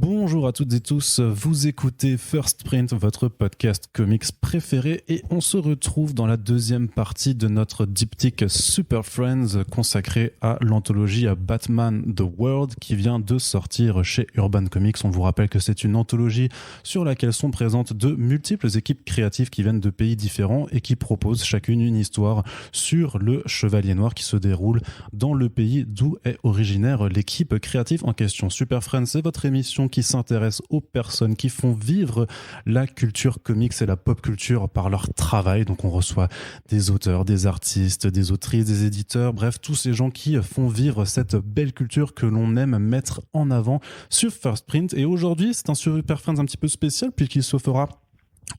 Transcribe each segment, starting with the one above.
Bonjour à toutes et tous, vous écoutez First Print, votre podcast comics préféré, et on se retrouve dans la deuxième partie de notre diptyque Super Friends consacré à l'anthologie à Batman The World qui vient de sortir chez Urban Comics. On vous rappelle que c'est une anthologie sur laquelle sont présentes de multiples équipes créatives qui viennent de pays différents et qui proposent chacune une histoire sur le Chevalier Noir qui se déroule dans le pays d'où est originaire l'équipe créative en question. Super Friends, c'est votre émission qui s'intéresse aux personnes qui font vivre la culture comics et la pop culture par leur travail. Donc on reçoit des auteurs, des artistes, des autrices, des éditeurs, bref, tous ces gens qui font vivre cette belle culture que l'on aime mettre en avant sur First Print. Et aujourd'hui, c'est un Super Friends un petit peu spécial puisqu'il se fera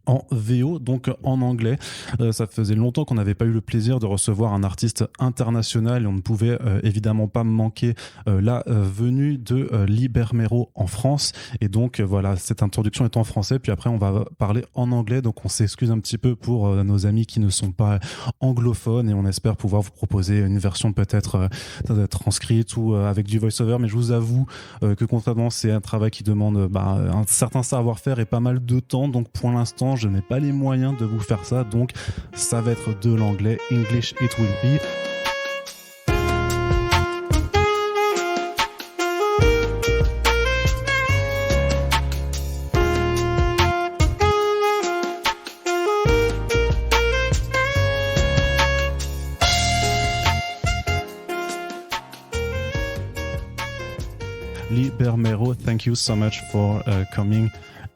en VO, donc en anglais. Ça faisait longtemps qu'on n'avait pas eu le plaisir de recevoir un artiste international et on ne pouvait évidemment pas manquer la venue de Lee Bermejo en France. Et donc voilà, cette introduction est en français, puis après on va parler en anglais, donc on s'excuse un petit peu pour nos amis qui ne sont pas anglophones et on espère pouvoir vous proposer une version peut-être transcrite ou avec du voice-over, mais je vous avoue que contrairement, c'est un travail qui demande un certain savoir-faire et pas mal de temps, donc pour l'instant je n'ai pas les moyens de vous faire ça, donc ça va être de l'anglais. English it will be. Lee Bermejo, thank you so much for coming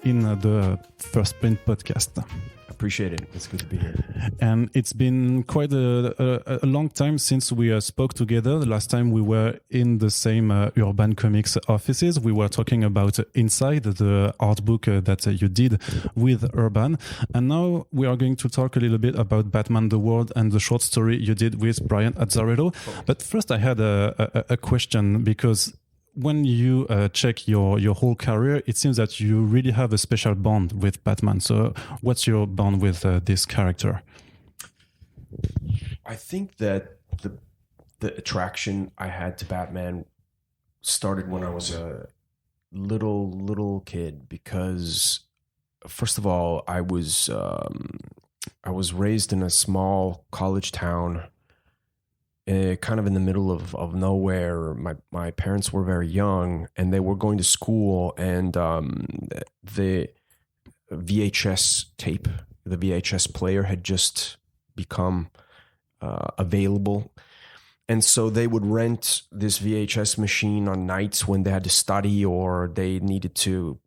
in the First Print podcast. Appreciate it. It's good to be here. And it's been quite a long time since we spoke together. The last time we were in the same Urban Comics offices. We were talking about Inside, the art book that you did with Urban. And now we are going to talk a little bit about Batman the World and the short story you did with Brian Azzarello. But first I had a question, because when you check your whole career, it seems that you really have a special bond with Batman. So what's your bond with this character? I think that the attraction I had to Batman started when I was a little kid, because first of all, I was raised in a small college town, kind of in the middle of nowhere. My parents were very young and they were going to school, and the VHS tape, the VHS player had just become available. And so they would rent this VHS machine on nights when they had to study or they needed to,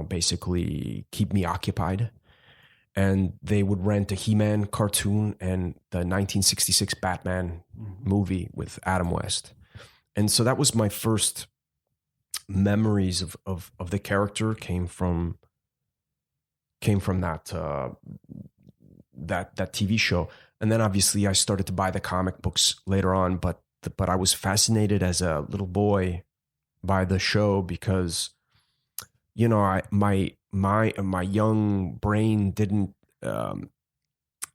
basically keep me occupied. And they would rent a He-Man cartoon and the 1966 Batman movie with Adam West. And so that was my first memories of the character came from that that TV show. And then obviously I started to buy the comic books later on, but I was fascinated as a little boy by the show because my young brain didn't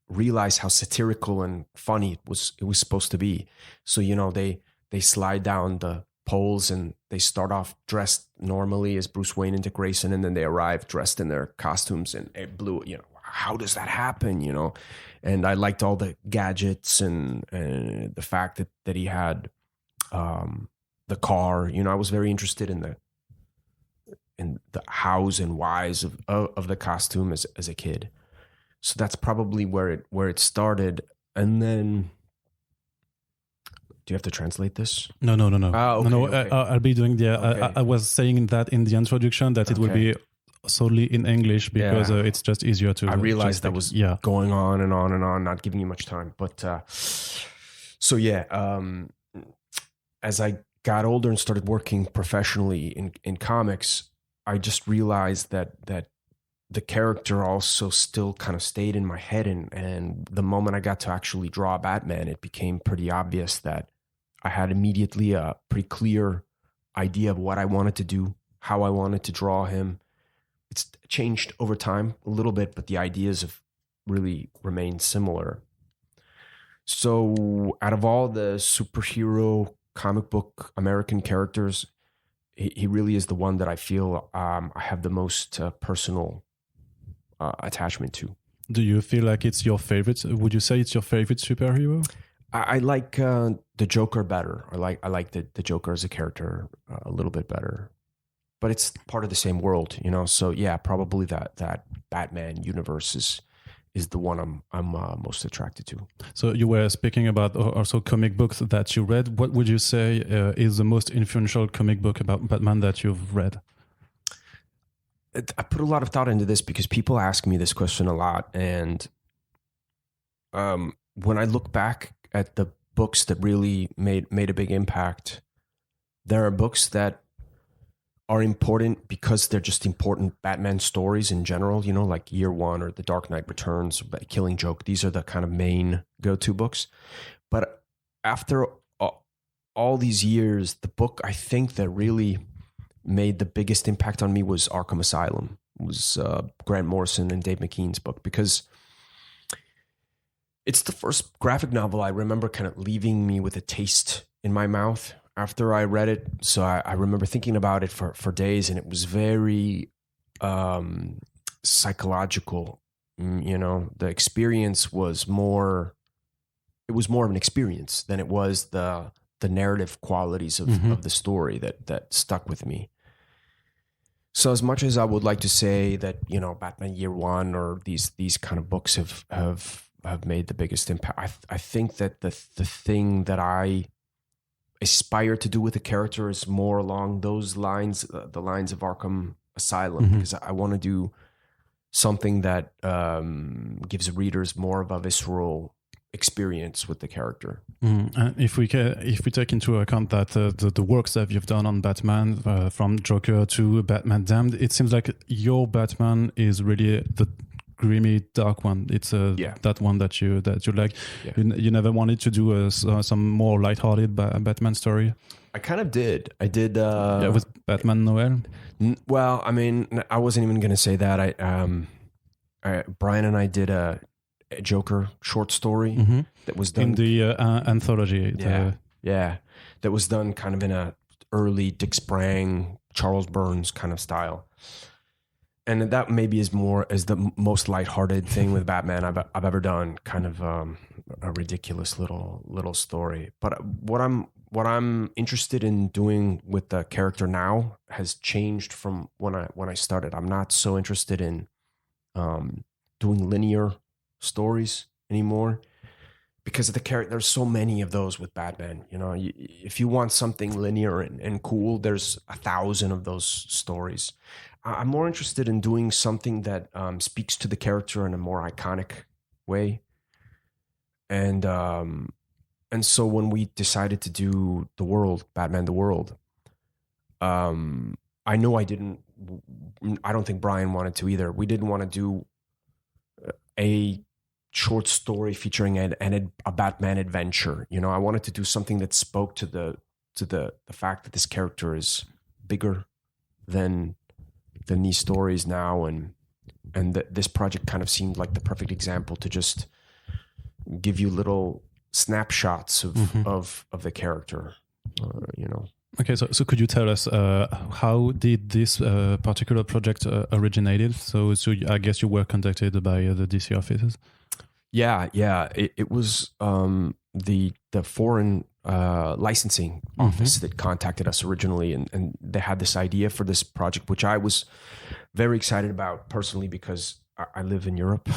realize how satirical and funny it was supposed to be. So they slide down the poles and they start off dressed normally as Bruce Wayne and Dick Grayson, and then they arrive dressed in their costumes and it blew. How does that happen? And I liked all the gadgets and the fact that he had the car. I was very interested in the hows and whys of the costume as a kid. So that's probably where it started. And then, do you have to translate this? No. Okay, okay. I'll be doing the. Okay. I was saying that in the introduction that it will be solely in English because it's just easier to. I realized that was going on and on and on, not giving you much time. But as I got older and started working professionally in comics, I just realized that the character also still kind of stayed in my head. And the moment I got to actually draw Batman, it became pretty obvious that I had immediately a pretty clear idea of what I wanted to do, how I wanted to draw him. It's changed over time a little bit, but the ideas have really remained similar. So out of all the superhero comic book American characters, he really is the one that I feel I have the most personal attachment to. Do you feel like it's your favorite? Would you say it's your favorite superhero? I like the Joker better. I like the Joker as a character a little bit better, but it's part of the same world, you know. So yeah, probably that Batman universe is the one I'm most attracted to. So you were speaking about also comic books that you read. What would you say is the most influential comic book about Batman that you've read? I put a lot of thought into this because people ask me this question a lot, and when I look back at the books that really made a big impact, there are books that are important because they're just important Batman stories in general, you know, like Year One or The Dark Knight Returns, Killing Joke. These are the kind of main go-to books. But after all these years, the book I think that really made the biggest impact on me was Arkham Asylum. It was Grant Morrison and Dave McKean's book, because it's the first graphic novel I remember kind of leaving me with a taste in my mouth after I read it. So I remember thinking about it for days, and it was very psychological. You know, the experience was more of an experience than it was the narrative qualities of the story that stuck with me. So as much as I would like to say that, you know, Batman Year One or these kind of books have made the biggest impact, I think that the thing that I aspire to do with the character is more along those lines, the lines of Arkham Asylum, because I want to do something that gives readers more of a visceral experience with the character. And if we take into account that the works that you've done on Batman, from Joker to Batman Damned, it seems like your Batman is really the grimy, dark one. It's that one that you like. Yeah. You never wanted to do some more lighthearted Batman story? I kind of did. I did. With Batman Noel. Well, I mean, I wasn't even going to say that. Brian and I did a Joker short story that was done in the anthology. That was done kind of in a early Dick Sprang, Charles Burns kind of style. And that maybe is the most lighthearted thing with Batman I've ever done. Kind of a ridiculous little story. But what I'm interested in doing with the character now has changed from when I started. I'm not so interested in doing linear stories anymore, because of the character. There's so many of those with Batman. You know, if you want something linear and cool, there's 1,000 of those stories. I'm more interested in doing something that speaks to the character in a more iconic way. And so when we decided to do Batman the World, I know I don't think Brian wanted to either. We didn't want to do a short story featuring a Batman adventure. You know, I wanted to do something that spoke to the fact that this character is bigger than these stories now, and that this project kind of seemed like the perfect example to just give you little snapshots of the character. You know. Okay, so could you tell us how did this particular project originated? So I guess you were contacted by the DC offices. Yeah. It was the foreign licensing office that contacted us originally, and they had this idea for this project, which I was very excited about personally because I live in Europe,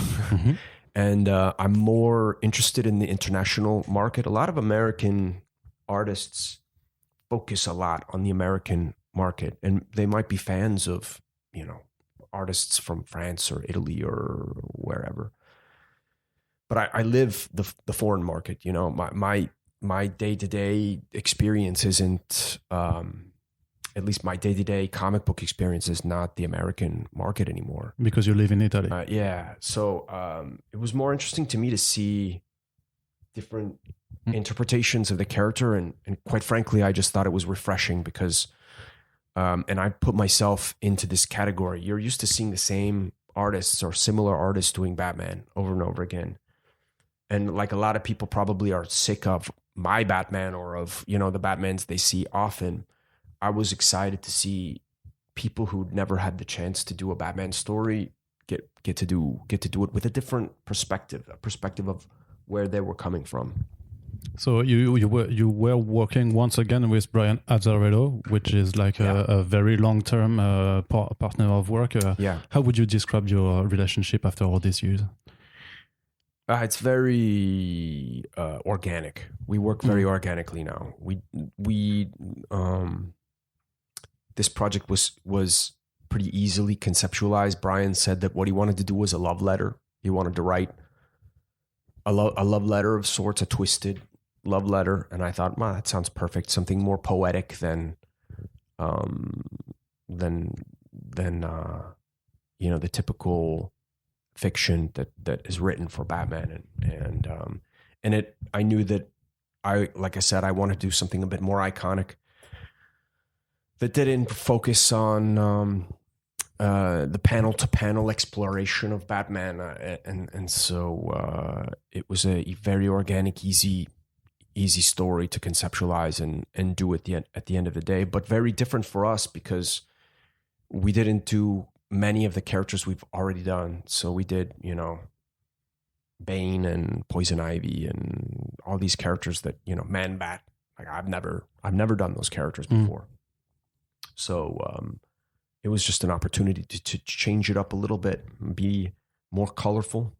and I'm more interested in the international market. A lot of American artists focus a lot on the American market, and they might be fans of, you know, artists from France or Italy or wherever. But I live the foreign market. You know, my day-to-day experience isn't, at least my day-to-day comic book experience is not the American market anymore. Because you live in Italy. Yeah. So it was more interesting to me to see different interpretations of the character. And quite frankly, I just thought it was refreshing because, and I put myself into this category. You're used to seeing the same artists or similar artists doing Batman over and over again. And like a lot of people probably are sick of my Batman or of, you know, the Batmans they see often. I was excited to see people who'd never had the chance to do a Batman story get to do it with a different perspective, a perspective of where they were coming from. So you were working once again with Brian Azzarello, which is like a very long-term partner of work. How would you describe your relationship after all these years? It's very organic. We work very organically now. We this project was pretty easily conceptualized. Brian said that what he wanted to do was a love letter. He wanted to write a love letter of sorts, a twisted love letter, and I thought, that sounds perfect. Something more poetic than the typical fiction that is written for Batman, and I knew that like I said, I want to do something a bit more iconic that didn't focus on the panel to panel exploration of Batman, and so it was a very organic, easy story to conceptualize and do at the end of the day, but very different for us because we didn't do many of the characters we've already done. So we did, Bane and Poison Ivy and all these characters that, Man Bat. Like I've never done those characters before. So it was just an opportunity to change it up a little bit, be more colorful,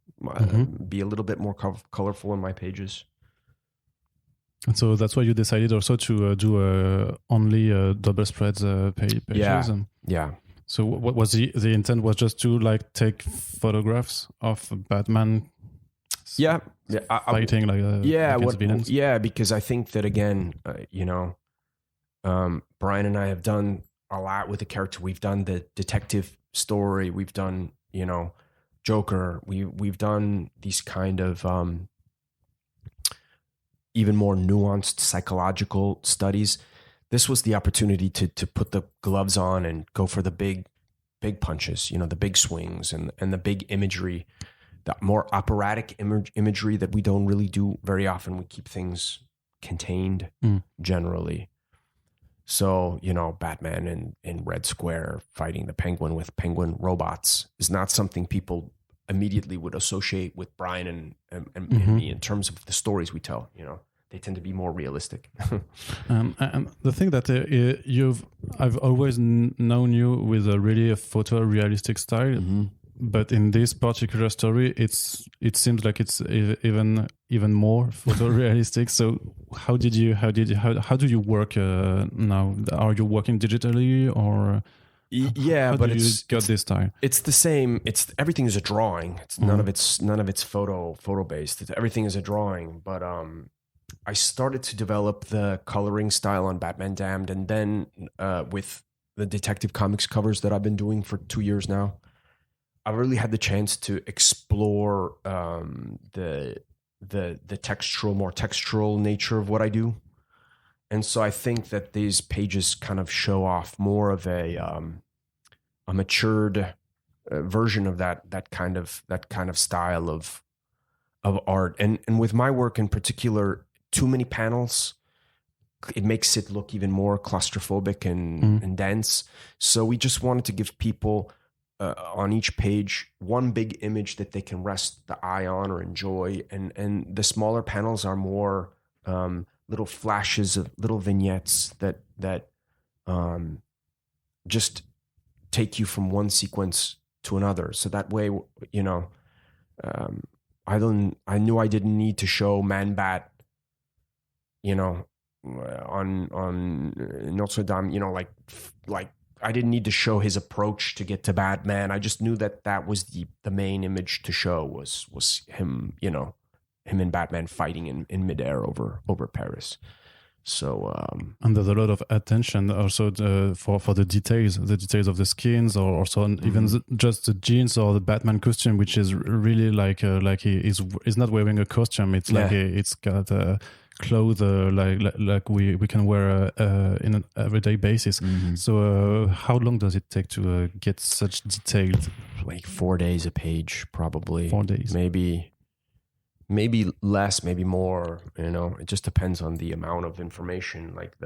be a little bit more colorful in my pages. And so that's why you decided also to do only double spreads pages. Yeah. So what was the intent? Was just to like take photographs of Batman? Fighting against villains. Yeah, because I think that again, Brian and I have done a lot with the character. We've done the detective story. We've done Joker. We've done these kind of even more nuanced psychological studies. This was the opportunity to put the gloves on and go for the big punches, the big swings and the big imagery, the more operatic imagery that we don't really do very often. We keep things contained generally. So, Batman in Red Square fighting the Penguin with penguin robots is not something people immediately would associate with Brian and me in terms of the stories we tell. They tend to be more realistic. And the thing that I've always known you with a really photorealistic style, but in this particular story, it seems like it's even more photorealistic. So how do you work now? Are you working digitally or? Yeah, but it's got this style. It's the same. Everything is a drawing. It's none of it's photo based. Everything is a drawing. But I started to develop the coloring style on Batman Damned, and then with the Detective Comics covers that I've been doing for 2 years now, I really had the chance to explore the more textural nature of what I do. And so I think that these pages kind of show off more of a matured version of that kind of style of art. And with my work in particular, too many panels, it makes it look even more claustrophobic and dense. So we just wanted to give people on each page one big image that they can rest the eye on or enjoy. And the smaller panels are more little flashes of little vignettes that just take you from one sequence to another. So that way, I knew I didn't need to show Man Bat, on Notre Dame, like I didn't need to show his approach to get to Batman. I just knew that was the main image to show was him, him and Batman fighting in midair over Paris. So and there's a lot of attention also for the details of the skins, or also even just the jeans or the Batman costume, which is really like he's not wearing a costume. It's like it's got clothes like we can wear in an everyday basis. So how long does it take to get such detailed? Like 4 days a page, probably. 4 days, maybe less, maybe more. It just depends on the amount of information. Like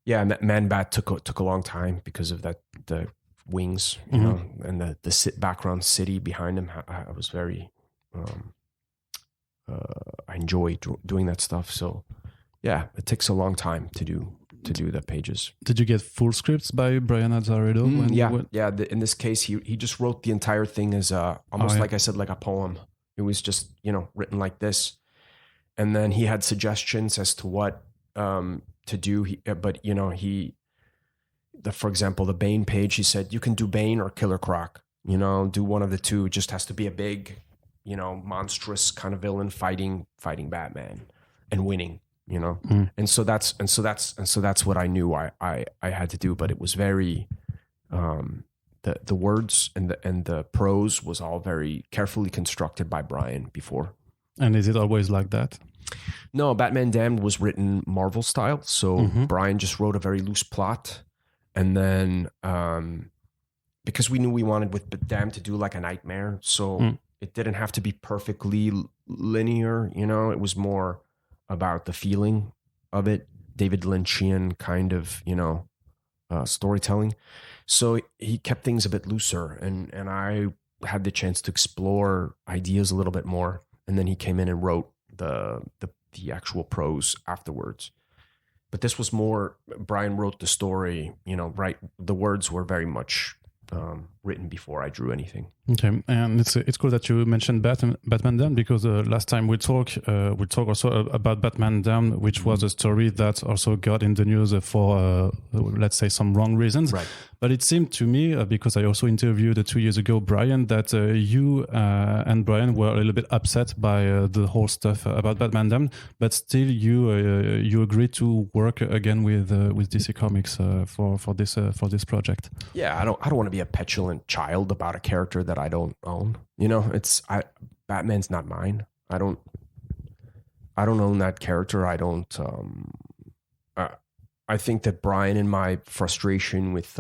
Yeah, Man Bat took a long time because of the wings, you know, and the background city behind him. I was very, I enjoy doing that stuff. So yeah, it takes a long time to do the pages. Did you get full scripts by Brian Azzarello? In this case, he just wrote the entire thing as almost like I said, like a poem. It was just, you know, written like this, and then he had suggestions as to what to do. But you know, for example, the Bane page, he said you can do Bane or Killer Croc. You know, do one of the two. It just has to be a big, you know, monstrous kind of villain fighting Batman and winning. You know, and so that's what I knew I had to do. But it was very the words and the prose was all very carefully constructed by Brian before. And is it always like that? No, Batman Damned was written Marvel style. So Brian just wrote a very loose plot. And then because we knew we wanted with Damned to do like a nightmare. So it didn't have to be perfectly linear. You know, it was more about the feeling of it. David Lynchian kind of, you know, storytelling. So he kept things a bit looser, and I had the chance to explore ideas a little bit more. And then he came in and wrote the actual prose afterwards. But this was more, Brian wrote the story, you know, right? The words were very much written before I drew anything. Okay, and it's cool that you mentioned Batman Damned, because last time we talk also about Batman Damned, which was a story that also got in the news for let's say some wrong reasons. Right. But it seemed to me, because I also interviewed 2 years ago Brian, that you and Brian were a little bit upset by the whole stuff about Batman Damned, but still you agreed to work again with DC Comics for this project. Yeah, I don't want to be a petulant child about a character that I don't own. You know, Batman's not mine. I don't own that character. I don't. I think that Brian and my frustration with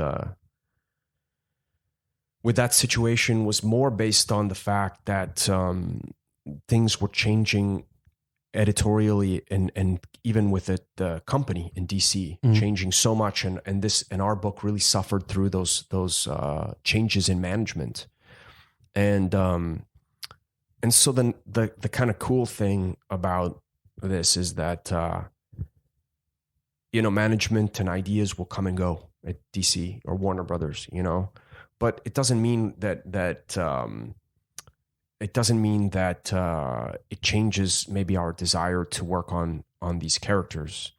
that situation was more based on the fact that things were changing editorially and even with the company in DC changing so much, and our book really suffered through those changes in management, and so then the kind of cool thing about this is that you know, management and ideas will come and go at DC or Warner Brothers, you know, but it doesn't mean that it changes maybe our desire to work on these characters,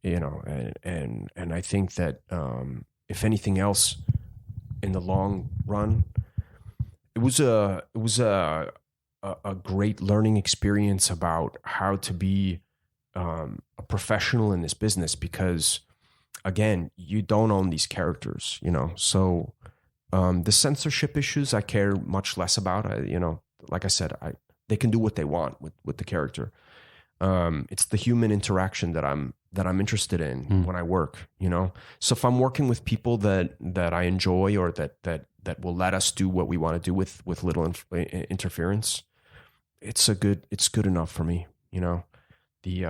you know, and I think that if anything else, in the long run, it was a great learning experience about how to be a professional in this business, because again, you don't own these characters, you know. So the censorship issues I care much less about. You know, like I said, they can do what they want with the character. It's the human interaction that I'm interested in when I work, you know. So if I'm working with people that I enjoy, or that will let us do what we want to do with little interference, it's good enough for me, you know. The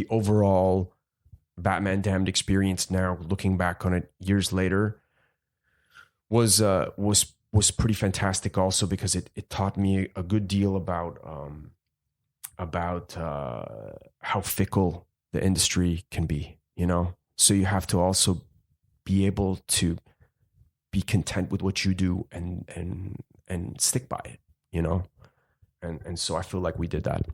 overall Batman Damned experience, now looking back on it years later, was pretty fantastic also, because it taught me a good deal about how fickle the industry can be, you know. So you have to also be able to be content with what you do and stick by it, you know. And so I feel like we did that.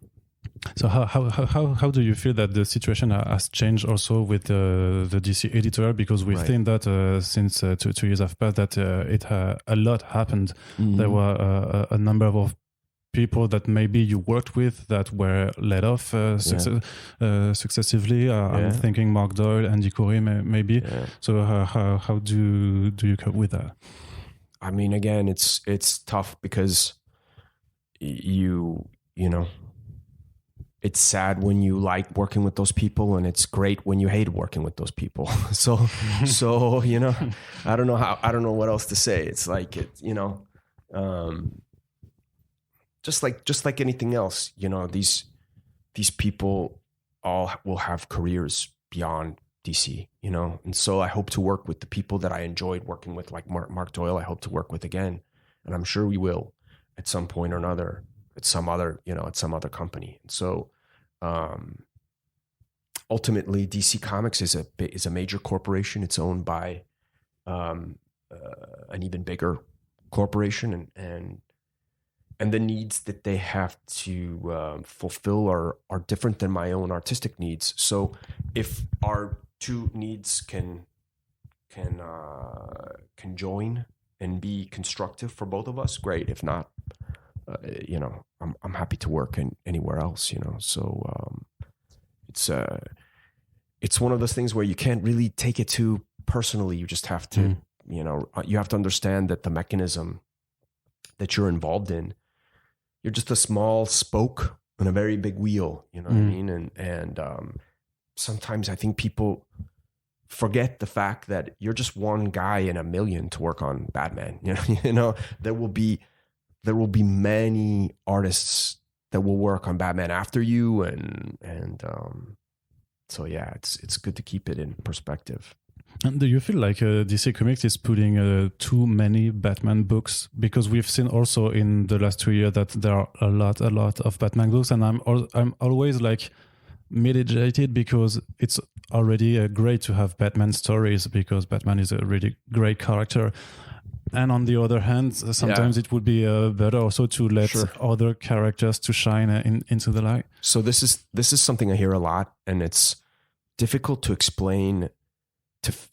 So how do you feel that the situation has changed also with the DC editor? Because we think that since 2 years have passed, that a lot happened. There were a number of people that maybe you worked with that were let off successively. I'm thinking Mark Doyle, Andy Corey, maybe. Yeah. So how do you cope with that? I mean, again, it's tough, because you know, it's sad when you like working with those people, and it's great when you hate working with those people. So you know, I don't know what else to say. It's like you know, just like anything else, you know, these people all will have careers beyond DC, you know? And so I hope to work with the people that I enjoyed working with, like Mark Doyle, I hope to work with again. And I'm sure we will at some point or another, at some other company. And so, ultimately DC Comics is a major corporation. It's owned by, an even bigger corporation, and the needs that they have to fulfill are different than my own artistic needs. So if our two needs can join and be constructive for both of us, great. If not, you know, I'm happy to work anywhere else, you know. So it's one of those things where you can't really take it too personally. You just have to, you know, you have to understand that the mechanism that you're involved in, you're just a small spoke on a very big wheel, you know what I mean? And sometimes I think people forget the fact that you're just one guy in a million to work on Batman. You know, there will be many artists that will work on Batman after you, and so yeah, it's good to keep it in perspective. And do you feel like DC Comics is putting too many Batman books? Because we've seen also in the last 2 years that there are a lot of Batman books, and I'm always like mitigated, because it's already great to have Batman stories, because Batman is a really great character. And on the other hand, sometimes it would be better also to let other characters to shine into the light. So this is something I hear a lot, and it's difficult to explain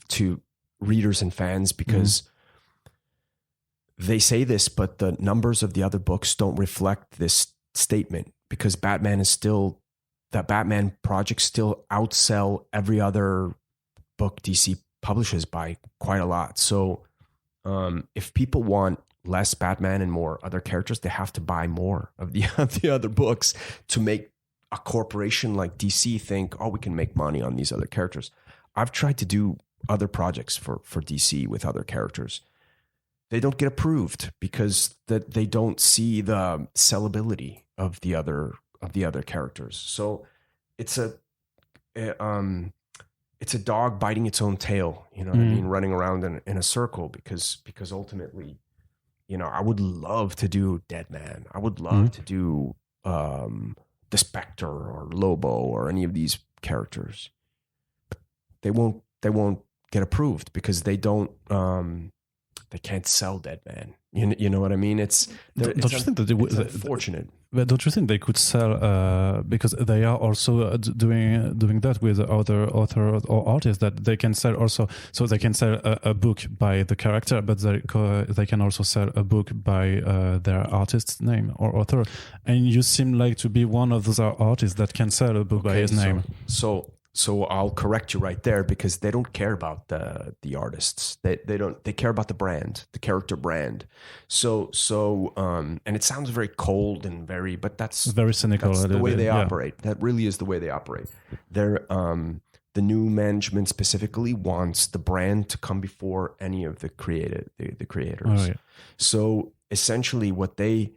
to readers and fans, because they say this, but the numbers of the other books don't reflect this statement, because that Batman projects still outsell every other book DC publishes by quite a lot. So if people want less Batman and more other characters, they have to buy more of the other books to make a corporation like DC think, oh, we can make money on these other characters. I've tried to do other projects for DC with other characters. They don't get approved because that they don't see the sellability of the other characters. So it's a dog biting its own tail, you know what I mean, running around in a circle, because ultimately, you know, I would love to do Deadman. I would love to do the Spectre or Lobo or any of these characters. But they won't get approved because they can't sell Deadman. You know what I mean? It's unfortunate. But don't you think they could sell, because they are also doing that with other authors or artists, that they can sell also? So they can sell a book by the character, but they can also sell a book by their artist's name or author. And you seem like to be one of those artists that can sell a book by his name. So I'll correct you right there, because they don't care about the artists. They care about the brand, the character brand. So and it sounds very cold and but that's very cynical. That's the way they operate. That really is the way they operate. They're the new management specifically wants the brand to come before any of the creators. Oh, yeah. So essentially what they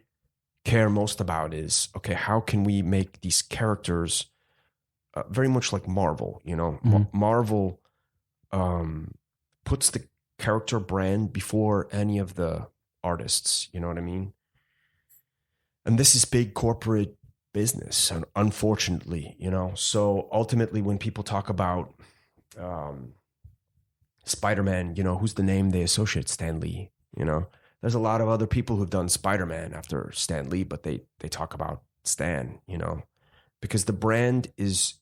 care most about is, okay, how can we make these characters very much like Marvel, you know. Marvel puts the character brand before any of the artists, you know what I mean? And this is big corporate business, unfortunately, you know. So ultimately, when people talk about Spider-Man, you know, who's the name they associate? Stan Lee, you know. There's a lot of other people who've done Spider-Man after Stan Lee, but they talk about Stan, you know. Because the brand is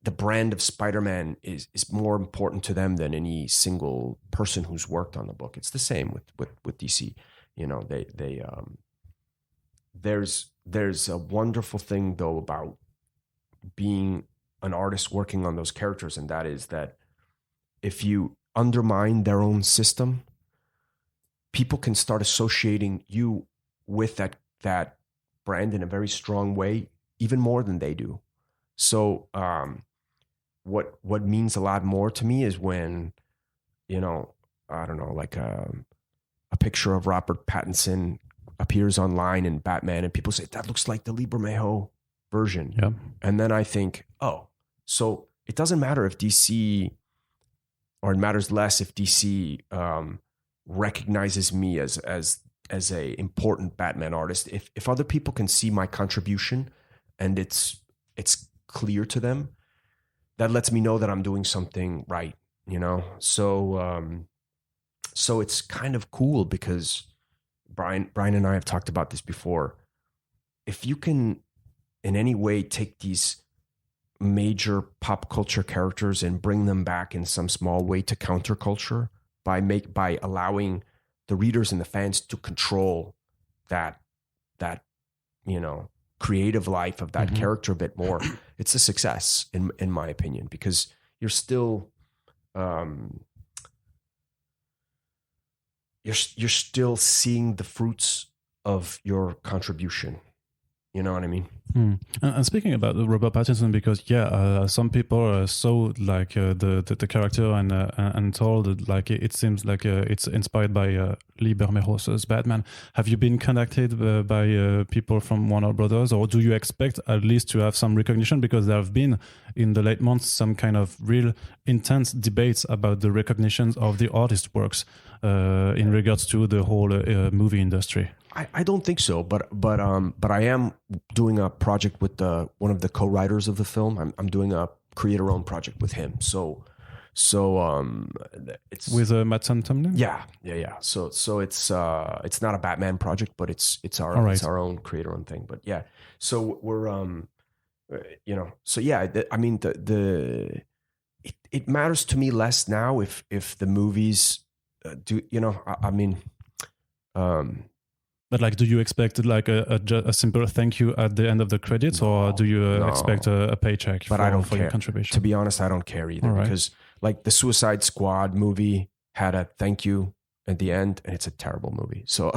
the brand of Spider-Man is more important to them than any single person who's worked on the book. It's the same with DC. You know, there's a wonderful thing though about being an artist working on those characters, and that is that if you undermine their own system, people can start associating you with that brand in a very strong way, even more than they do. So what means a lot more to me is when, you know, I don't know, like a picture of Robert Pattinson appears online in Batman, and people say that looks like the Lee Bermejo version. Yeah. And then I think, oh, so it doesn't matter if DC, or it matters less if DC recognizes me as a important Batman artist. If other people can see my contribution and it's clear to them, that lets me know that I'm doing something right, you know? So it's kind of cool because Brian and I have talked about this before. If you can in any way take these major pop culture characters and bring them back in some small way to counterculture by allowing the readers and the fans to control that you know, creative life of that character a bit more, it's a success in my opinion, because you're still you're still seeing the fruits of your contribution. You know what I mean? And speaking about Robert Pattinson, because some people saw like the character and told like it seems like it's inspired by Lee Bermejo's Batman. Have you been contacted by people from Warner Brothers, or do you expect at least to have some recognition? Because there have been in the late months some kind of real intense debates about the recognition of the artist works in regards to the whole movie industry. I don't think so, but I am doing a project with one of the co-writers of the film. I'm doing a creator-owned project with him. So it's with Matt Tomlin. Yeah. So it's not a Batman project, but it's our own creator-owned thing. But yeah, so we're you know, so yeah, I mean it matters to me less now if the movies do, you know, I mean. But like, do you expect like a simple thank you at the end of the credits, or do you expect a paycheck for your contribution? To be honest, I don't care either, because like the Suicide Squad movie had a thank you at the end, and it's a terrible movie. So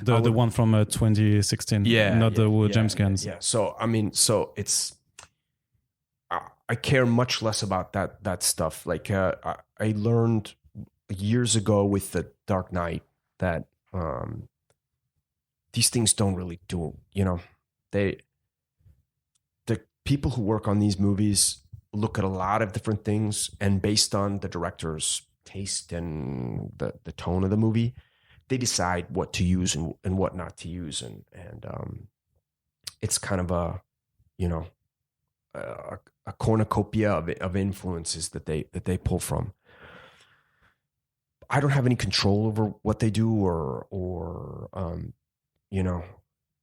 the one from 2016, the James Gunn's. Yeah. So I mean, so it's I care much less about that stuff. Like I learned years ago with the Dark Knight that. These things don't really do, you know, the people who work on these movies look at a lot of different things, and based on the director's taste and the tone of the movie, they decide what to use and what not to use. And it's kind of a, you know, a cornucopia of influences that they pull from. I don't have any control over what they do or you know,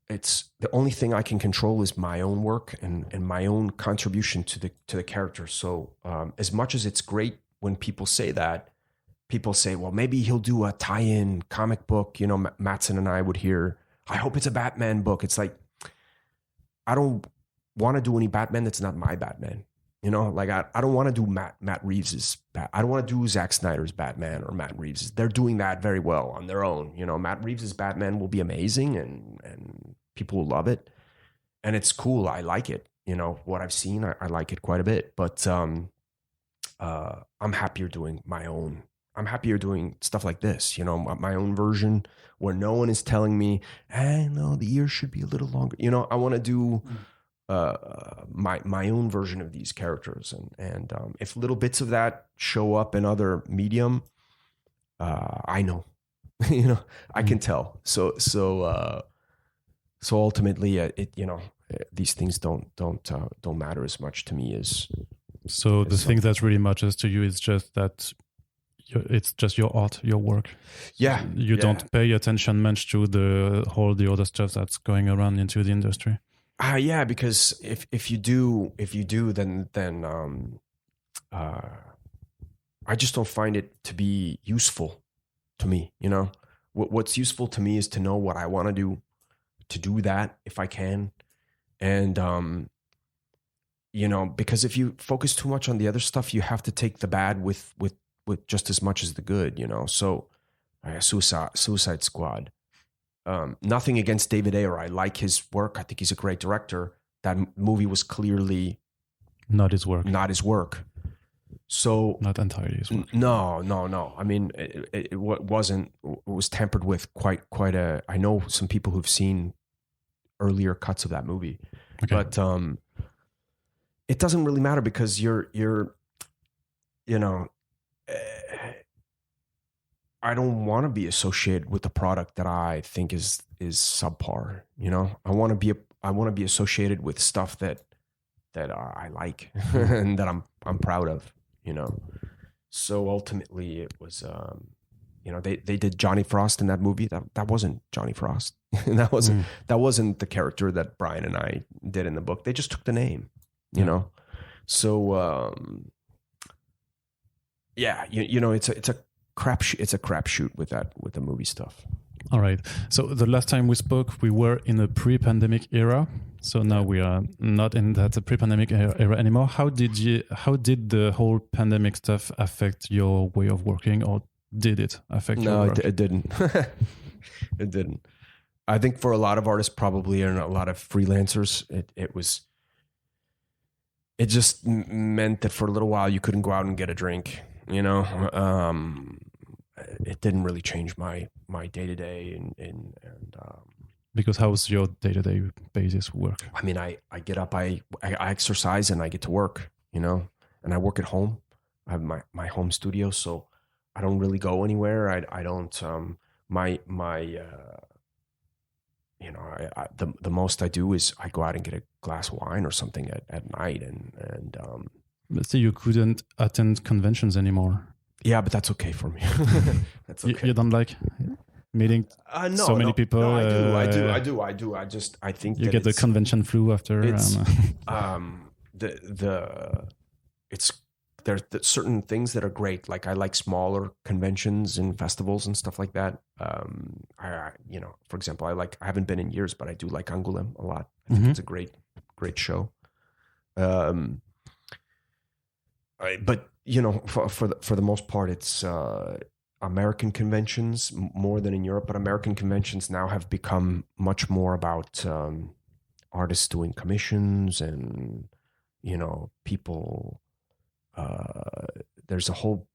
it's the only thing I can control is my own work and my own contribution to the character. So as much as it's great when people say that, people say, well, maybe he'll do a tie-in comic book. You know, Mattson and I would hear, I hope it's a Batman book. It's like, I don't want to do any Batman that's not my Batman. You know, like I don't want to do Matt Reeves's I don't want to do Zack Snyder's Batman or Matt Reeves's. They're doing that very well on their own. You know, Matt Reeves's Batman will be amazing and people will love it. And it's cool. I like it. You know, what I've seen, I like it quite a bit. But I'm happier doing my own. I'm happier doing stuff like this, you know, my own version where no one is telling me, hey, no, the ears should be a little longer. You know, I want to do my own version of these characters, and if little bits of that show up in other medium, I know, you know, I can tell. So ultimately, you know, these things don't matter as much to me as. So the thing that really matters to you is just that it's just your art, your work. Yeah, you don't pay attention much to the other stuff that's going around into the industry. Yeah, because if you do, then I just don't find it to be useful to me. You know, what's useful to me is to know what I want to do that if I can, and you know, because if you focus too much on the other stuff, you have to take the bad with just as much as the good. You know, so Suicide Squad. Nothing against David Ayer. I like his work. I think he's a great director. That movie was clearly not his work. So not entirely his work. No. I mean, it wasn't. It was tempered with quite a. I know some people who've seen earlier cuts of that movie, Okay. But it doesn't really matter because you're you know, I don't want to be associated with a product that I think is subpar. You know, I want to be associated with stuff that I like and that I'm proud of. You know, so ultimately it was they did Johnny Frost in that movie. That wasn't Johnny Frost. that wasn't the character that Brian and I did in the book. They just took the name. You know, so it's a crapshoot with the movie stuff. All right. So the last time we spoke, we were in a pre-pandemic era. So now we are not in that pre-pandemic era anymore. How did the whole pandemic stuff affect your way of working, or did it affect your work? No, it didn't. It didn't. I think for a lot of artists, probably, and a lot of freelancers, it just meant that for a little while you couldn't go out and get a drink. You know, it didn't really change my day-to-day and because how's your day-to-day basis work? I mean, I get up, I exercise, and I get to work, you know, and I work at home. I have my home studio, so I don't really go anywhere. I don't the most I do is I go out and get a glass of wine or something at night and let's say you couldn't attend conventions anymore. Yeah, but that's okay for me. That's okay. You don't like meeting so many people? No, I do. I think you get the convention flu after. It's there's certain things that are great. Like I like smaller conventions and festivals and stuff like that. For example, I haven't been in years, but I do like Angoulême a lot. I think it's a great show. But you know, for the most part, it's American conventions more than in Europe. But American conventions now have become much more about artists doing commissions and, you know, people. There's a whole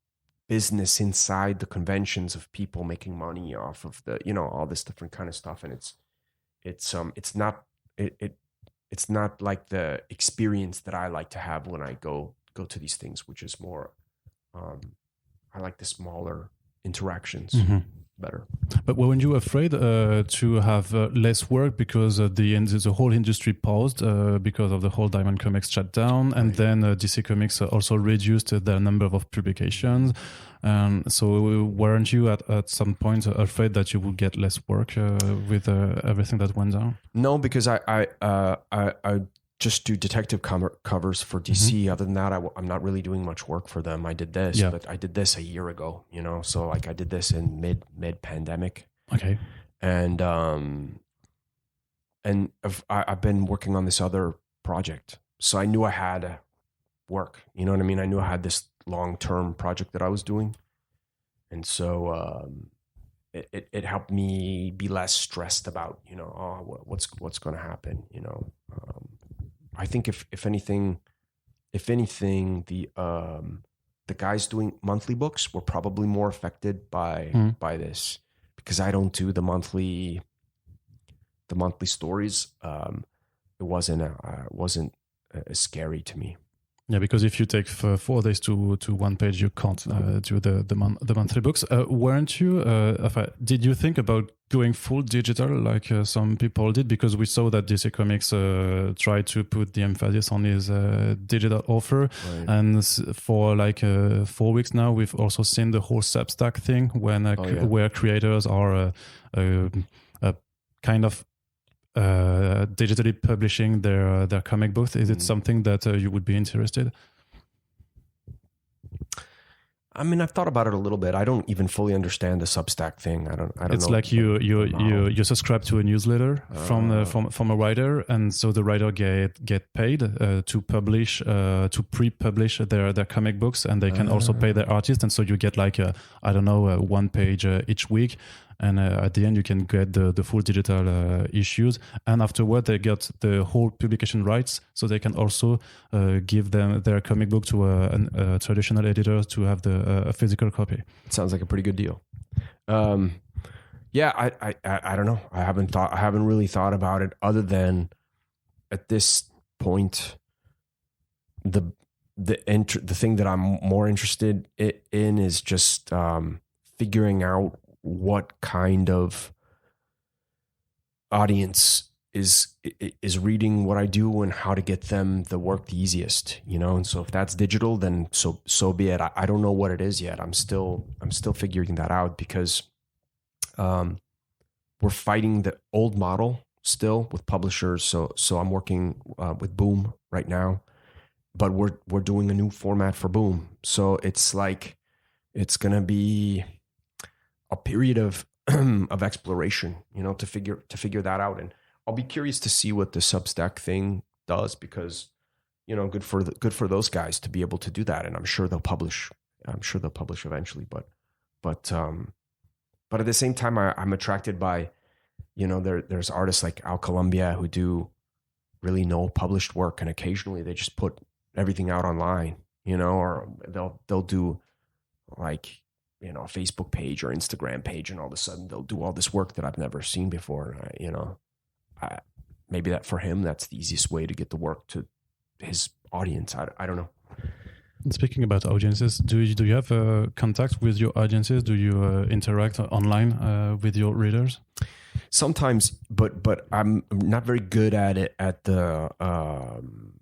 business inside the conventions of people making money off of the, you know, all this different kind of stuff, and it's not like the experience that I like to have when I go to these things, which is more I like the smaller interactions better. But weren't you afraid to have less work because the whole industry paused because of the whole Diamond Comics shutdown, and then DC Comics also reduced their number of publications? So weren't you at some point afraid that you would get less work with everything that went down? No, because I just do detective covers for DC. Other than that, I'm not really doing much work for them. I did this, but I did this a year ago, you know? So like I did this in mid pandemic. Okay. And I've been working on this other project. So I knew I had work, you know what I mean? I knew I had this long-term project that I was doing. And so, it helped me be less stressed about, you know, what's going to happen, you know? I think if anything, the guys doing monthly books were probably more affected by this, because I don't do the monthly stories. It wasn't as scary to me. Yeah, because if you take 4 days to one page, you can't do the monthly books. Weren't you? Did you think about going full digital like some people did? Because we saw that DC Comics tried to put the emphasis on his digital offer, right. And for like 4 weeks now, we've also seen the whole Substack thing where creators are kind of digitally publishing their comic books. Is it something that you would be interested? I mean, I've thought about it a little bit. I don't even fully understand the Substack thing. I don't It's know. like you subscribe to a newsletter from a writer, and so the writer get paid to publish to pre-publish their comic books, and they can also pay their artists, and so you get like one page each week. And at the end, you can get the full digital issues. And afterward, they get the whole publication rights, so they can also give them their comic book to a traditional editor to have a physical copy. It sounds like a pretty good deal. Yeah, I don't know. I haven't really thought about it, other than at this point, the thing that I'm more interested in is just figuring out what kind of audience is reading what I do and how to get them the work the easiest, you know. And so if that's digital, then so be it. I don't know what it is yet. I'm still figuring that out, because we're fighting the old model still with publishers. So I'm working with Boom right now, but we're doing a new format for Boom. So it's like it's gonna be a period of exploration, you know, to figure that out. And I'll be curious to see what the Substack thing does, because, you know, good for those guys to be able to do that. And I'm sure they'll publish eventually. But at the same time, I'm attracted by, you know, there's artists like Al Columbia who do really no published work, and occasionally they just put everything out online, you know, or they'll do like, you know, a Facebook page or Instagram page, and all of a sudden they'll do all this work that I've never seen before. You know, maybe that for him, that's the easiest way to get the work to his audience. I don't know. Speaking about audiences, do you have contact with your audiences? Do you interact online with your readers? Sometimes, but I'm not very good at it. At the I'm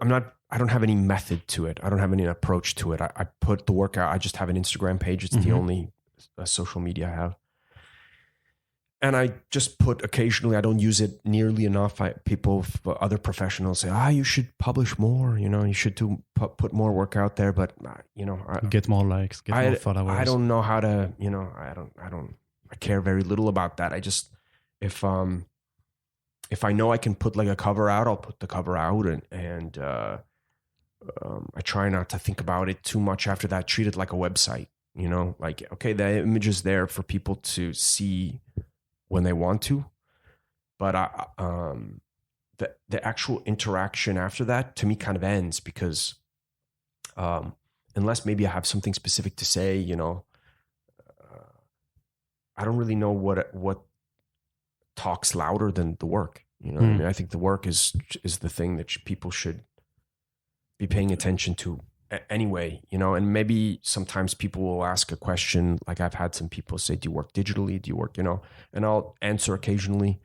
not. I don't have any method to it. I don't have any approach to it. I put the work out. I just have an Instagram page. It's the only social media I have. And I just put occasionally, I don't use it nearly enough. Other professionals say, you should publish more, you know, you should put more work out there. But, you know, get more likes, get more followers. I don't know how to, you know, I care very little about that. I just, if I know I can put like a cover out, I'll put the cover out, and I try not to think about it too much after that. Treat it like a website, you know, like, okay, the image is there for people to see when they want to, but the actual interaction after that to me kind of ends, because unless maybe I have something specific to say, you know, I don't really know what talks louder than the work. You know, I mean, I think the work is the thing that people should be paying attention to anyway, you know. And maybe sometimes people will ask a question, like I've had some people say, do you work digitally? Do you work, you know? And I'll answer occasionally.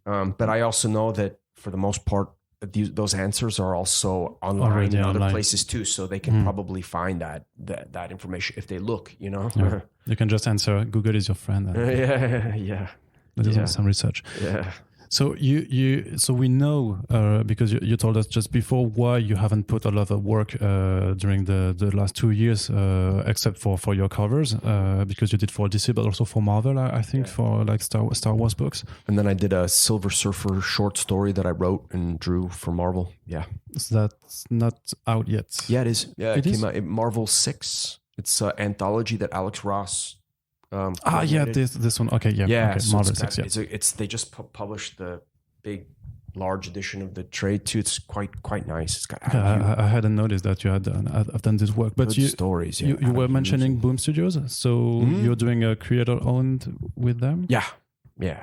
But I also know that for the most part, those answers are also online in other places too. So they can probably find that information if they look, you know. Yeah. You can just answer, Google is your friend. Yeah. There's some research. Yeah. So so we know, because you told us just before, why you haven't put a lot of work during the last 2 years, except for your covers, because you did for DC, but also for Marvel, I think, for like Star Wars books. And then I did a Silver Surfer short story that I wrote and drew for Marvel. Yeah. So that's not out yet. Yeah, it is. Yeah, it came out. Marvel 6. It's an anthology that Alex Ross. This one. Okay, yeah. Okay, so Marvel 6. Yeah, they just published the big, large edition of the trade too. It's quite nice. It's got. I hadn't noticed that you had I've done this work, but good stories. Yeah, you were mentioning Boom Studios, so you're doing a creator owned with them. Yeah,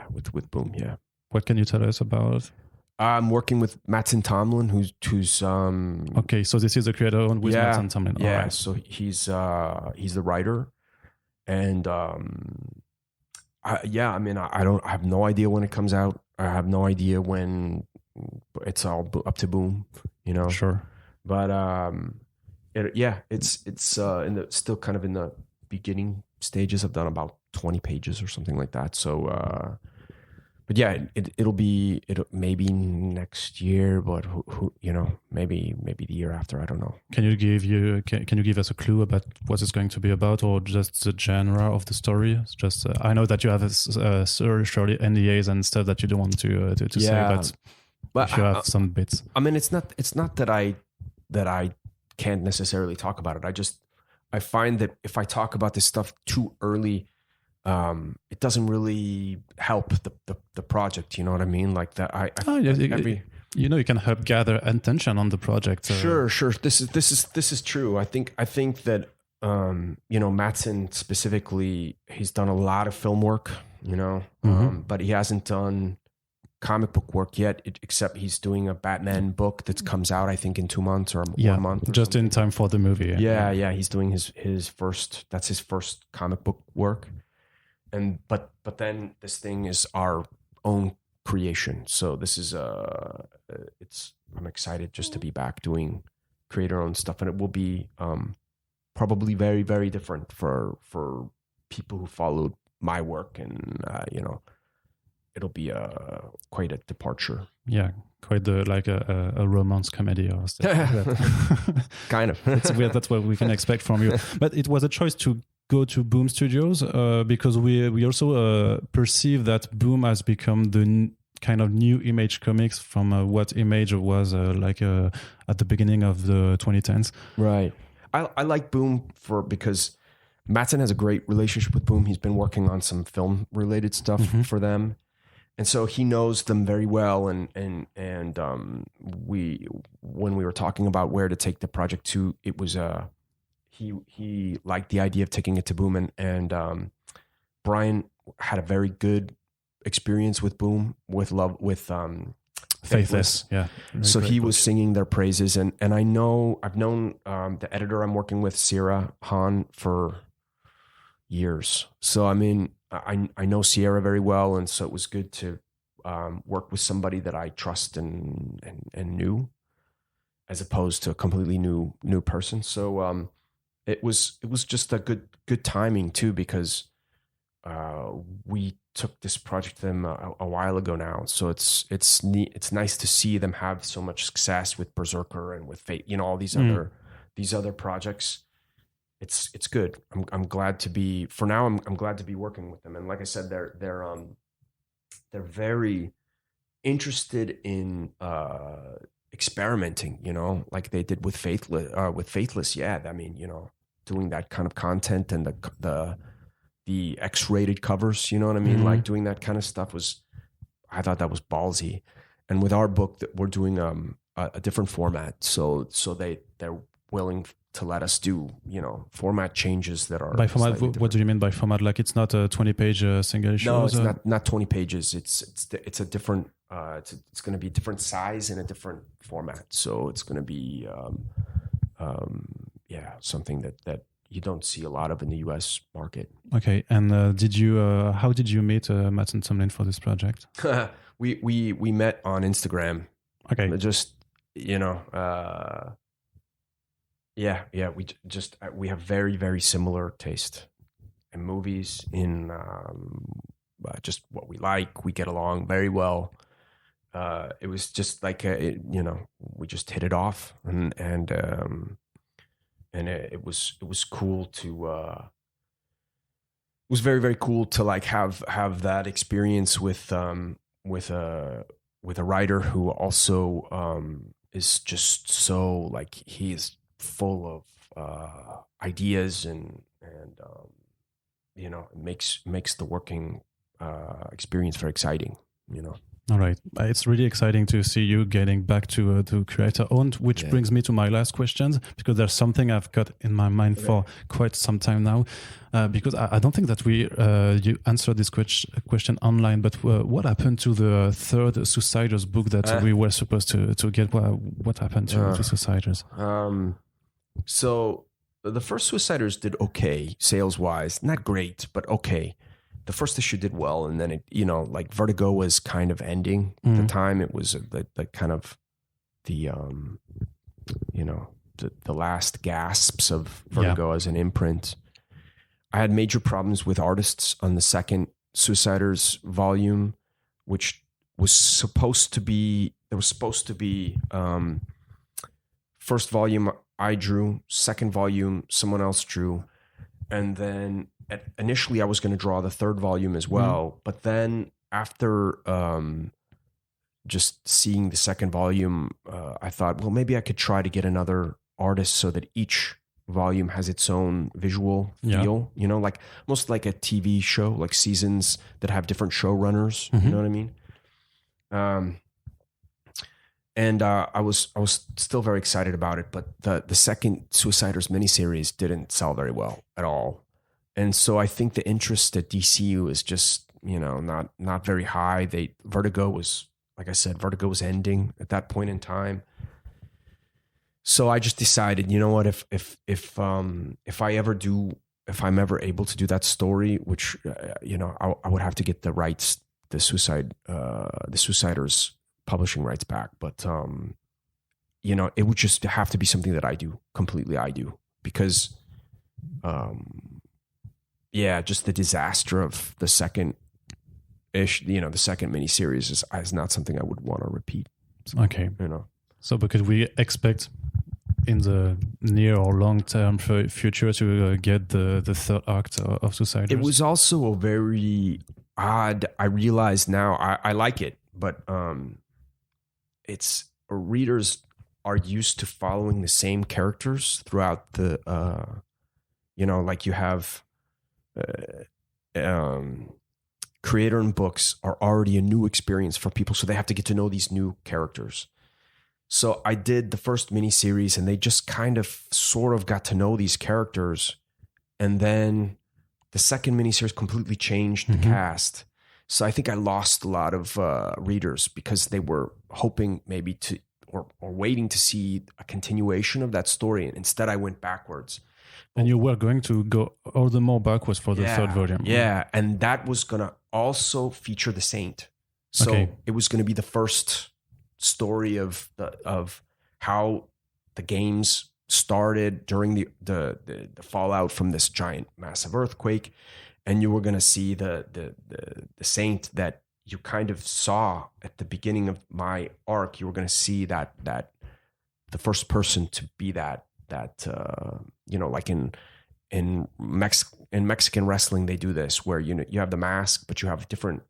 with Boom. Yeah. What can you tell us about? I'm working with Matson Tomlin, who's okay, so this is a creator owned with Matson Tomlin. Yeah, right. So he's the writer. And I have no idea when it comes out. I have no idea when it's all up to Boom, you know. Sure. But it's still kind of in the beginning stages. I've done about 20 pages or something like that. So, but yeah, it'll maybe next year, but who you know, maybe the year after. I don't know. Can you give us a clue about what it's going to be about, or just the genre of the story? Just I know that you have surely NDAs and stuff that you don't want to say, but if you have some bits. I mean, it's not that I can't necessarily talk about it. I find that if I talk about this stuff too early, it doesn't really help the project. You know what I mean? Like that. You can help gather attention on the project. Sure. This is true. I think that Matson specifically, he's done a lot of film work, you know, but he hasn't done comic book work yet, except he's doing a Batman book that comes out, I think, in 2 months or 1 month. Or just something. in time for the movie. Yeah. He's doing his first comic book work. But then this thing is our own creation. So this is I'm excited just to be back doing creator-owned stuff, and it will be probably very, very different for people who followed my work, and it'll be quite a departure. Yeah, quite a romance comedy or stuff like that. Kind of. It's weird. That's what we can expect from you. But it was a choice to go to Boom Studios because we also perceive that Boom has become the kind of new Image Comics from what Image was at the beginning of the 2010s. Right. I like Boom because Mattson has a great relationship with Boom. He's been working on some film related stuff for them. And so he knows them very well. And when we were talking about where to take the project to, it was he liked the idea of taking it to Boom, and Brian had a very good experience with Boom, with Faithless. Yeah. So he was singing their praises, and I've known the editor I'm working with, Sierra Han, for years. So I mean, I know Sierra very well, and so it was good to work with somebody that I trust and knew, as opposed to a completely new person. So it was just a good timing too, because we took this project to them a while ago now. So it's neat. It's nice to see them have so much success with Berserker and with Fate, all these other projects. It's good. I'm glad to be, for now, I'm glad to be working with them. And like I said, they're very interested in experimenting, like they did with Faithless. Yeah. I mean, doing that kind of content and the X-rated covers, you know what I mean? Like doing that kind of stuff I thought that was ballsy. And with our book, that we're doing a different format. So they're willing to let us do, format changes that are by format. What do you mean by format? Like it's not a 20-page single issue? No, it's not 20 pages. It's a different. It's going to be a different size and a different format. So it's going to be, something that you don't see a lot of in the U.S. market. Okay, and how did you meet Matt and Tomlin for this project? we met on Instagram. Okay, just we have very, very similar taste in movies, in just what we like. We get along very well. It was just like we just hit it off, and it was cool to. It was very, very cool to like have that experience with a writer who also is just so like he is full of ideas and it makes the working experience very exciting. All right. It's really exciting to see you getting back to creator-owned, which brings me to my last questions, because there's something I've got in my mind for quite some time now, because I don't think that you answered this question online, but what happened to the third Suiciders book that we were supposed to get? What happened to Suiciders? So the first Suiciders did okay, sales-wise. Not great, but okay. The first issue did well, and then it, like Vertigo was kind of ending at the time. It was the kind of the last gasps of Vertigo as an imprint. I had major problems with artists on the second Suiciders volume, which was supposed to be first volume I drew, second volume someone else drew, and then initially I was going to draw the third volume as well, but then after just seeing the second volume, I thought, well, maybe I could try to get another artist so that each volume has its own visual feel, like almost like a TV show, like seasons that have different showrunners. You know what I mean? And I was still very excited about it, but the second Suiciders miniseries didn't sell very well at all. And so I think the interest at DCU is just not very high. Vertigo was, like I said, Vertigo was ending at that point in time. So I just decided, you know what, if I'm ever able to do that story, which I would have to get the rights, the Suiciders publishing rights back, but it would just have to be something that I do because just the disaster of the second miniseries is not something I would want to repeat. Okay. So because we expect in the near or long term future to get the third act of Suiciders. It was also a very odd, I realize now, I like it, but it's readers are used to following the same characters throughout the like you have creator in books are already a new experience for people, so they have to get to know these new characters. So I did the first miniseries and they just kind of sort of got to know these characters, and then the second miniseries completely changed the cast. So I think I lost a lot of readers because they were hoping maybe to or waiting to see a continuation of that story, and instead I went backwards. And you were going to go all the more backwards for the third volume. Yeah, and that was going to also feature the Saint. So it was going to be the first story of how the games started during the fallout from this giant massive earthquake, and you were going to see the Saint that you kind of saw at the beginning of my arc. You were going to see that the first person to be that like in Mexican wrestling, they do this where you have the mask, but you have different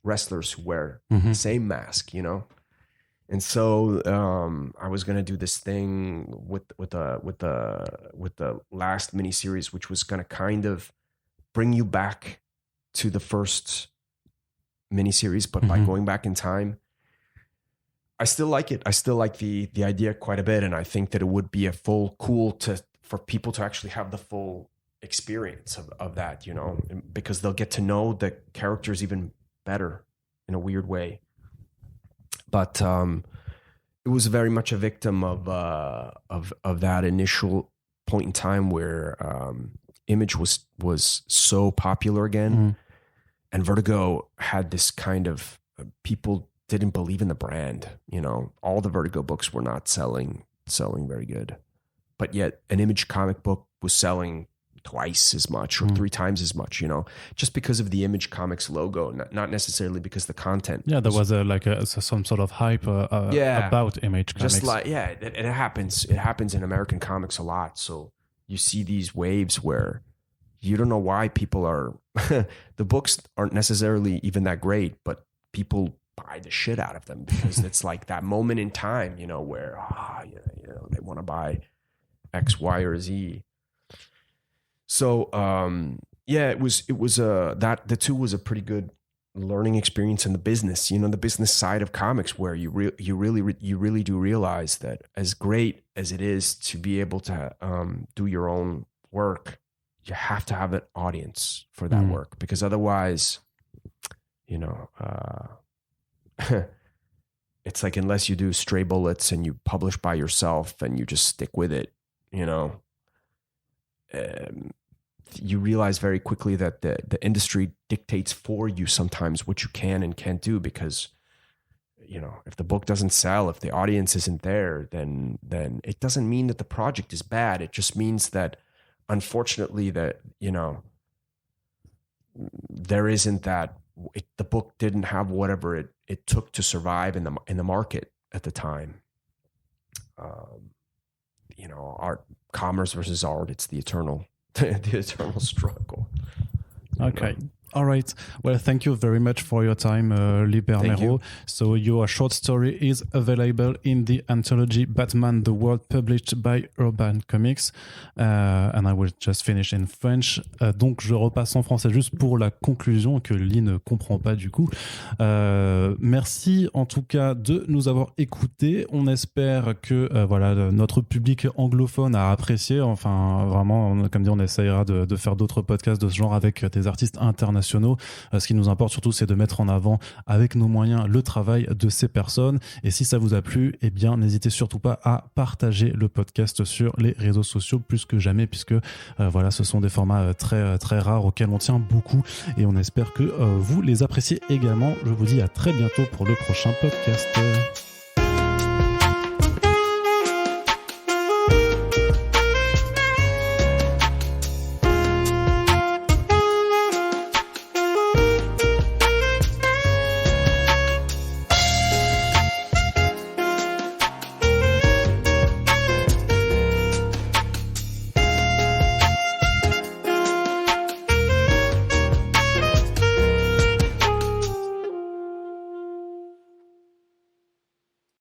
wrestlers who wear the same mask, And so I was going to do this thing with the last miniseries, which was going to kind of bring you back to the first miniseries, but by going back in time. I still like it. I still like the idea quite a bit, and I think that it would be for people to actually have the full experience of that, because they'll get to know the characters even better in a weird way. But it was very much a victim of that initial point in time where Image was so popular again, and Vertigo had this kind of people didn't believe in the brand. All the Vertigo books were not selling very good, but yet an Image comic book was selling twice as much or 3 times as much, just because of the Image Comics logo, not necessarily because the content. Yeah, there was some sort of hype about Image Comics. Just like, it happens. It happens in American comics a lot. So you see these waves where you don't know why people are, the books aren't necessarily even that great, but people buy the shit out of them because it's like that moment in time, where, they want to buy X, Y, or Z. So, it was the two was a pretty good learning experience in the business, the business side of comics, where you really do realize that as great as it is to be able to do your own work, you have to have an audience for that work, because otherwise, it's like, unless you do Stray Bullets and you publish by yourself and you just stick with it, you realize very quickly that the industry dictates for you sometimes what you can and can't do, because if the book doesn't sell, if the audience isn't there, then it doesn't mean that the project is bad. It just means that, unfortunately, that there isn't that the book didn't have whatever it took to survive in the market at the time. Art, commerce versus art, it's the eternal struggle. Okay. All right. Well, thank you very much for your time, Lee Bermejo. So your short story is available in the anthology Batman the World, published by Urban Comics. And I will just finish in French. Donc, je repasse en français juste pour la conclusion que Lee ne comprend pas du coup. Merci en tout cas de nous avoir écoutés. On espère que notre public anglophone a apprécié. Enfin, vraiment, comme dit, on essaiera de faire d'autres podcasts de ce genre avec des artistes internationaux internationaux. Ce qui nous importe surtout, c'est de mettre en avant avec nos moyens le travail de ces personnes. Et si ça vous a plu, eh bien, n'hésitez surtout pas à partager le podcast sur les réseaux sociaux plus que jamais, puisque voilà, ce sont des formats très, très rares auxquels on tient beaucoup et on espère que vous les appréciez également. Je vous dis à très bientôt pour le prochain podcast.